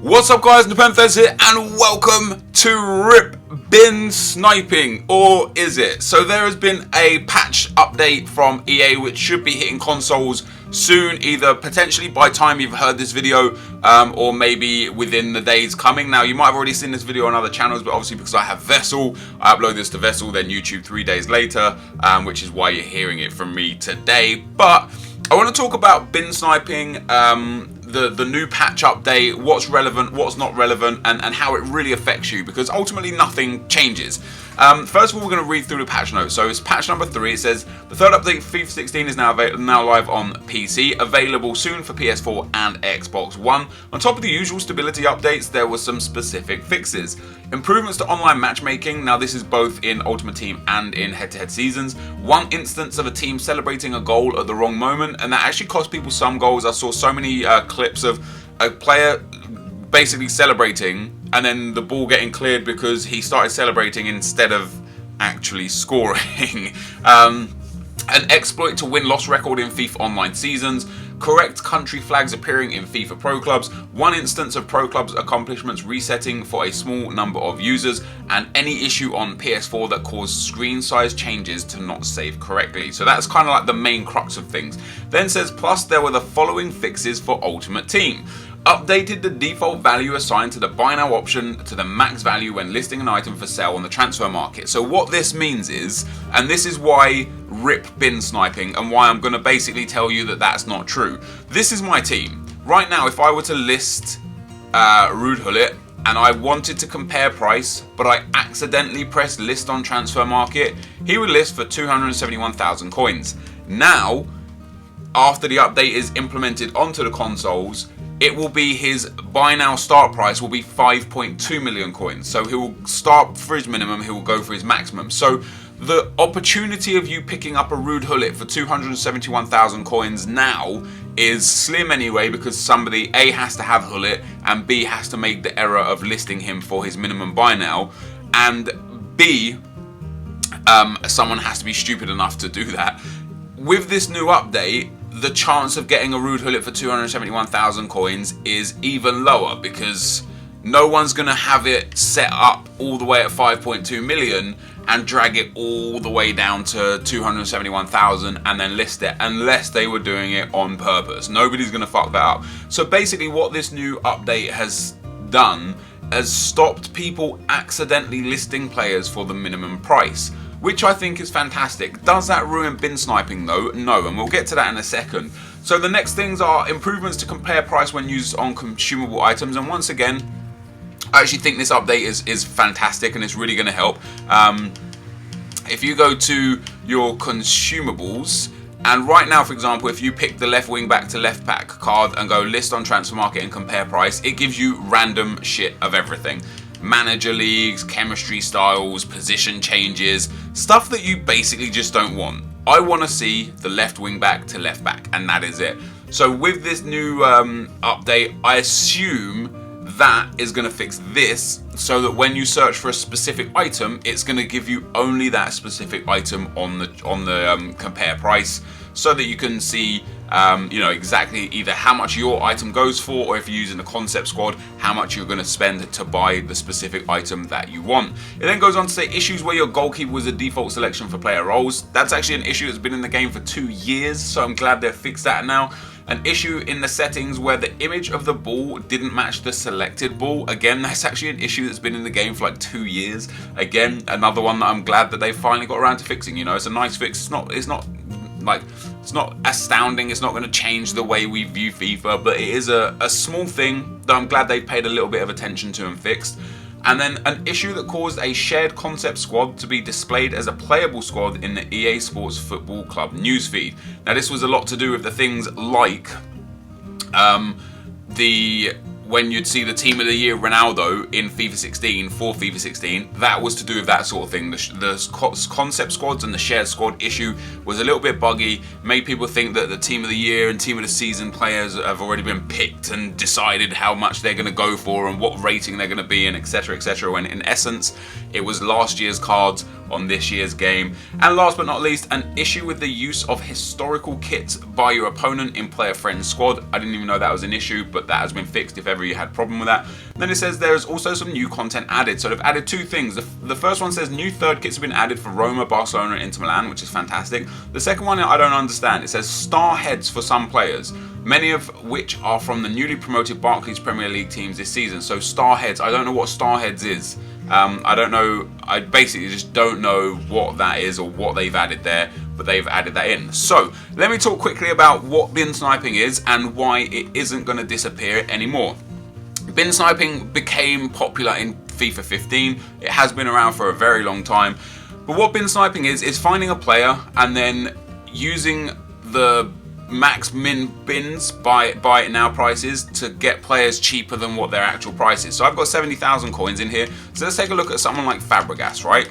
What's up guys, NepentheZ here and welcome to Rip Bin Sniping, or is it? So there has been a patch update from EA which should be hitting consoles soon, either potentially by time you've heard this video or maybe within the days coming. Now you might have already seen this video on other channels, but obviously because I have Vessel, I upload this to Vessel, then YouTube 3 days later, which is why you're hearing it from me today. But I want to talk about bin sniping, the new patch update, what's relevant, what's not relevant, and how it really affects you, because ultimately nothing changes. First of all, we're going to read through the patch notes. So it's patch number 3. It says the third update for FIFA 16 is now live on PC, available soon for PS4 and Xbox One. On top of the usual stability updates, there were some specific fixes. Improvements to online matchmaking. Now this is both in Ultimate Team and in head-to-head seasons. One instance of a team celebrating a goal at the wrong moment, and that actually cost people some goals. I saw so many clips of a player basically celebrating and then the ball getting cleared because he started celebrating instead of actually scoring. An exploit to win-loss record in FIFA Online seasons. Correct country flags appearing in FIFA Pro Clubs. One instance of Pro Clubs accomplishments resetting for a small number of users. And any issue on PS4 that caused screen size changes to not save correctly. So that's kind of like the main crux of things. Then says, plus there were the following fixes for Ultimate Team. Updated the default value assigned to the buy now option to the max value when listing an item for sale on the transfer market. So what this means is, and this is why rip bin sniping and why I'm going to basically tell you that that's not true. This is my team. Right now, if I were to list Ruud Gullit and I wanted to compare price, but I accidentally pressed list on transfer market, he would list for 271,000 coins. Now, after the update is implemented onto the consoles, it will be his buy now start price will be 5.2 million coins. So he will start for his minimum, he will go for his maximum. So the opportunity of you picking up a Ruud Gullit for 271,000 coins now is slim anyway, because somebody A has to have Gullit and B has to make the error of listing him for his minimum buy now, and B, someone has to be stupid enough to do that. With this new update, the chance of getting a Ruud Gullit for 271,000 coins is even lower, because no one's going to have it set up all the way at 5.2 million and drag it all the way down to 271,000 and then list it, unless they were doing it on purpose. Nobody's going to fuck that up. So basically what this new update has done has stopped people accidentally listing players for the minimum price, which I think is fantastic. Does that ruin bin sniping though? No, and we'll get to that in a second. So the next things are improvements to compare price when used on consumable items, and once again, I actually think this update is fantastic and it's really going to help. If you go to your consumables, and right now, for example, if you pick the left wing back to left back card and go list on transfer market and compare price, it gives you random shit of everything. Manager leagues, chemistry styles, position changes, stuff that you basically just don't want. I want to see the left wing back to left back, and that is it. So with this new update, I assume that is going to fix this, so that when you search for a specific item, it's going to give you only that specific item on the compare price, so that you can see exactly either how much your item goes for, or if you're using the concept squad, how much you're going to spend to buy the specific item that you want. It then goes on to say issues where your goalkeeper was a default selection for player roles. That's actually an issue that's been in the game for 2 years, so I'm glad they've fixed that now. An issue in the settings where the image of the ball didn't match the selected ball. Again, that's actually an issue that's been in the game for like 2 years. Again, another one that I'm glad that they finally got around to fixing. You know, it's a nice fix. It's not astounding. It's not going to change the way we view FIFA, but it is a small thing that I'm glad they've paid a little bit of attention to and fixed. And then an issue that caused a shared concept squad to be displayed as a playable squad in the EA Sports Football Club newsfeed. Now this was a lot to do with the things like when you'd see the team of the year Ronaldo in FIFA 16 for FIFA 16, that was to do with that sort of thing. The concept squads and the shared squad issue was a little bit buggy, made people think that the team of the year and team of the season players have already been picked and decided how much they're going to go for and what rating they're going to be in, etc, etc, when in essence it was last year's cards on this year's game. And last but not least, an issue with the use of historical kits by your opponent in player friend's squad. I didn't even know that was an issue, but that has been fixed if ever whenever you had a problem with that. And then it says there's also some new content added. So they've added two things. The first one says new third kits have been added for Roma, Barcelona and Inter Milan, which is fantastic. The second one I don't understand. It says star heads for some players, many of which are from the newly promoted Barclays Premier League teams this season. So star heads, I don't know what star heads is. I don't know, I basically just don't know what that is or what they've added there, but they've added that in. So let me talk quickly about what bin sniping is and why it isn't going to disappear anymore. Bin sniping became popular in FIFA 15. It has been around for a very long time. But what bin sniping is finding a player and then using the max min bins, buy it now prices, to get players cheaper than what their actual price is. So I've got 70,000 coins in here. So let's take a look at someone like Fabregas, right?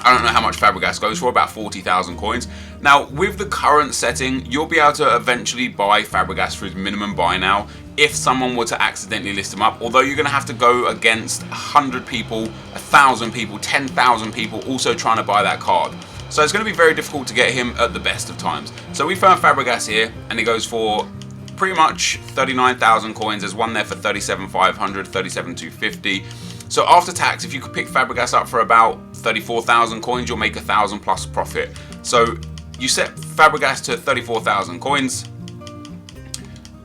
I don't know how much Fabregas goes for, about 40,000 coins. Now, with the current setting, you'll be able to eventually buy Fabregas for his minimum buy now if someone were to accidentally list him up, although you're going to have to go against 100 people, 1,000 people, 10,000 people also trying to buy that card. So it's going to be very difficult to get him at the best of times. So we found Fabregas here, and he goes for pretty much 39,000 coins. There's one there for 37,500, 37,250. So after tax, if you could pick Fabregas up for about 34,000 coins, you'll make 1,000 plus profit. So you set Fabregas to 34,000 coins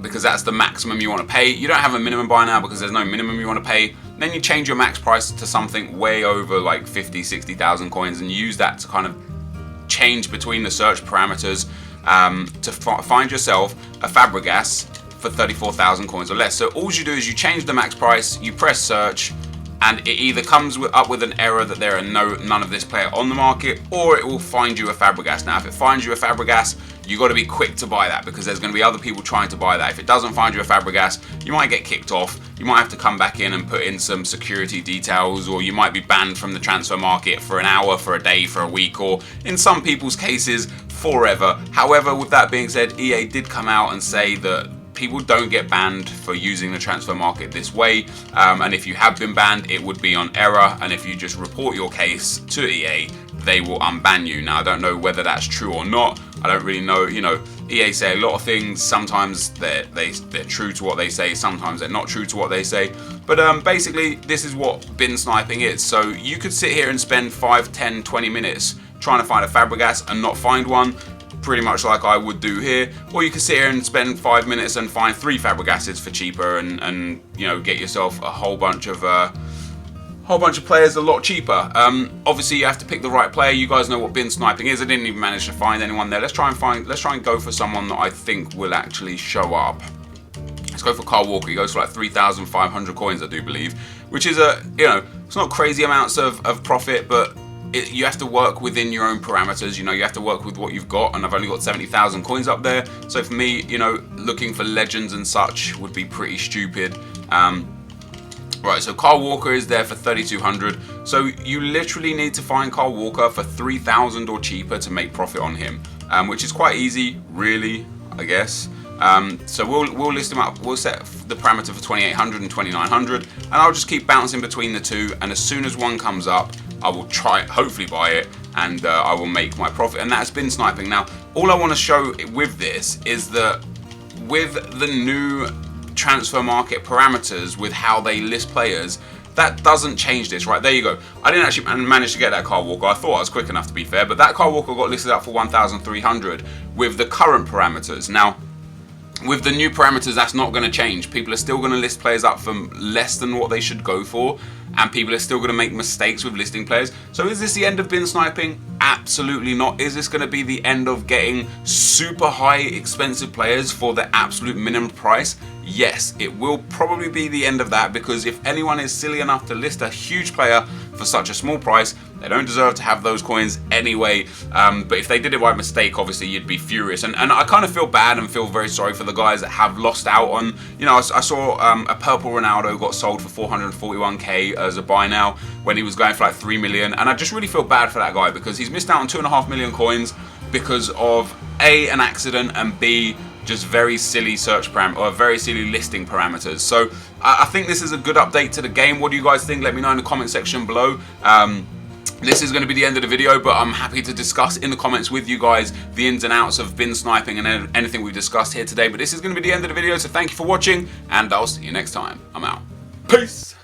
because that's the maximum you want to pay. You don't have a minimum buy now because there's no minimum you want to pay. Then you change your max price to something way over like 50, 60,000 coins and use that to kind of change between the search parameters to find yourself a Fabregas for 34,000 coins or less. So all you do is you change the max price, you press search, and it either comes up with an error that there are none of this player on the market, or it will find you a Fabregas. Now, if it finds you a Fabregas, you got to be quick to buy that because there's going to be other people trying to buy that. If it doesn't find you a Fabregas, you might get kicked off. You might have to come back in and put in some security details, or you might be banned from the transfer market for an hour, for a day, for a week, or in some people's cases, forever. However, with that being said, EA did come out and say that people don't get banned for using the transfer market this way, and if you have been banned, it would be on error, and if you just report your case to EA, they will unban you. Now, I don't know whether that's true or not. I don't really know. You know, EA say a lot of things. Sometimes they're true to what they say, sometimes they're not true to what they say. But basically, this is what bin sniping is. So you could sit here and spend 5, 10, 20 minutes trying to find a Fabregas and not find one, pretty much like I would do here, or you can sit here and spend 5 minutes and find 3 Fabregases for cheaper, and you know, get yourself a whole bunch of players a lot cheaper. Obviously, you have to pick the right player. You guys know what bin sniping is. I didn't even manage to find anyone there. Let's try and go for someone that I think will actually show up. Let's go for Kyle Walker. He goes for like 3,500 coins, I do believe, which is it's not crazy amounts of profit, but you have to work within your own parameters. You know, you have to work with what you've got, and I've only got 70,000 coins up there. So for me, you know, looking for legends and such would be pretty stupid. Right, so Kyle Walker is there for 3,200. So you literally need to find Kyle Walker for 3,000 or cheaper to make profit on him, which is quite easy, really, I guess. So we'll list them up. We'll set the parameter for 2,800 and 2,900, and I'll just keep bouncing between the two. And as soon as one comes up, I will try, hopefully buy it, and I will make my profit. And that's bin sniping. Now, all I want to show with this is that with the new transfer market parameters, with how they list players, that doesn't change this, right? There you go. I didn't actually manage to get that Kyle Walker. I thought I was quick enough, to be fair, but that Kyle Walker got listed up for 1,300 with the current parameters. Now, with the new parameters, that's not going to change. People are still going to list players up for less than what they should go for, and people are still going to make mistakes with listing players. So is this the end of bin sniping? Absolutely not. Is this going to be the end of getting super high expensive players for the absolute minimum price? Yes, it will probably be the end of that, because if anyone is silly enough to list a huge player for such a small price, they don't deserve to have those coins anyway. But if they did it by mistake, obviously you'd be furious. And I kind of feel bad and feel very sorry for the guys that have lost out on, you know, I saw a purple Ronaldo got sold for 441k as a buy now when he was going for like 3 million. And I just really feel bad for that guy, because he's missed out on 2.5 million coins because of A, an accident, and B, just very silly search or very silly listing parameters. So I think this is a good update to the game. What do you guys think? Let me know in the comment section below. this is going to be the end of the video, but I'm happy to discuss in the comments with you guys the ins and outs of bin sniping and anything we've discussed here today. But this is going to be the end of the video, so thank you for watching, and I'll see you next time. I'm out. Peace!